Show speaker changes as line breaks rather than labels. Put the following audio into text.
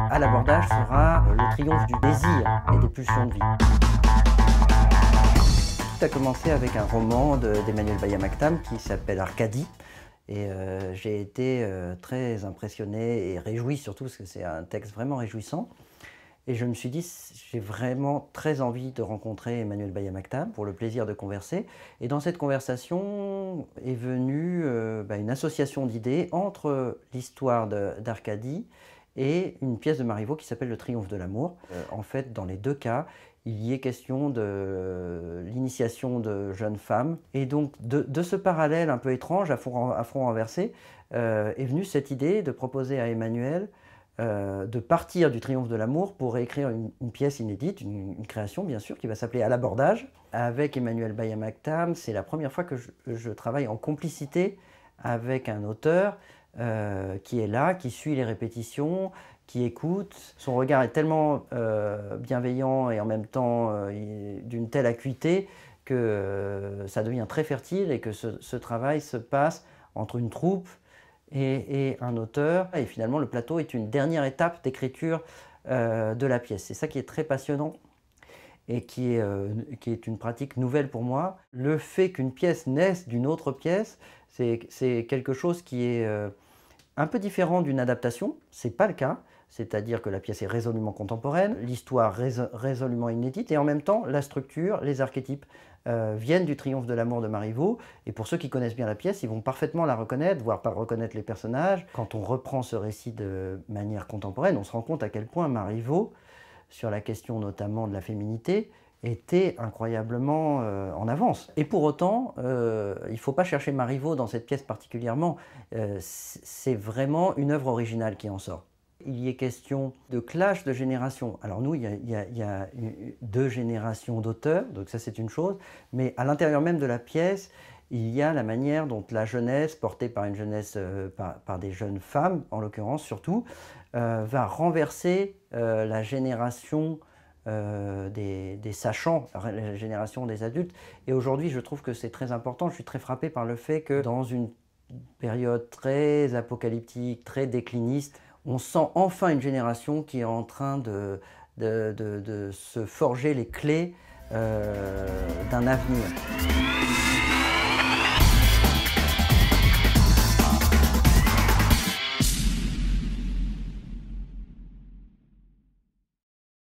À l'abordage sera le triomphe du désir et des pulsions de vie. Tout a commencé avec un roman d'Emmanuel Baya-Mactam qui s'appelle Arcadie. Et j'ai été très impressionné et réjoui surtout parce que c'est un texte vraiment réjouissant. Et je me suis dit, j'ai vraiment très envie de rencontrer Emmanuel Baya-Mactam pour le plaisir de converser. Et dans cette conversation est venue une association d'idées entre l'histoire d'Arcadie et une pièce de Marivaux qui s'appelle Le Triomphe de l'amour. En fait, dans les deux cas, il y est question de l'initiation de jeunes femmes. Et donc, de ce parallèle un peu étrange, à front renversé, est venue cette idée de proposer à Emmanuel de partir du Triomphe de l'amour pour écrire une pièce inédite, une création bien sûr, qui va s'appeler À l'abordage. Avec Emmanuel Baya-Mactam, c'est la première fois que je travaille en complicité avec un auteur qui est là, qui suit les répétitions, qui écoute. Son regard est tellement bienveillant et en même temps d'une telle acuité que ça devient très fertile et que ce travail se passe entre une troupe et un auteur. Et finalement, le plateau est une dernière étape d'écriture de la pièce. C'est ça qui est très passionnant et qui est une pratique nouvelle pour moi. Le fait qu'une pièce naisse d'une autre pièce, c'est quelque chose qui est un peu différent d'une adaptation. Ce n'est pas le cas. C'est-à-dire que la pièce est résolument contemporaine, l'histoire résolument inédite, et en même temps, la structure, les archétypes viennent du Triomphe de l'amour de Marivaux. Et pour ceux qui connaissent bien la pièce, ils vont parfaitement la reconnaître, voire pas reconnaître les personnages. Quand on reprend ce récit de manière contemporaine, on se rend compte à quel point Marivaux, sur la question notamment de la féminité, était incroyablement en avance. Et pour autant, il ne faut pas chercher Marivaux dans cette pièce particulièrement. C'est vraiment une œuvre originale qui en sort. Il y est question de clash de générations. Alors nous, il y a deux générations d'auteurs, donc ça c'est une chose, mais à l'intérieur même de la pièce, il y a la manière dont la jeunesse, portée par une jeunesse, par des jeunes femmes en l'occurrence surtout, va renverser la génération des sachants, la génération des adultes. Et aujourd'hui, je trouve que c'est très important. Je suis très frappé par le fait que dans une période très apocalyptique, très décliniste, on sent enfin une génération qui est en train de se forger les clés d'un avenir.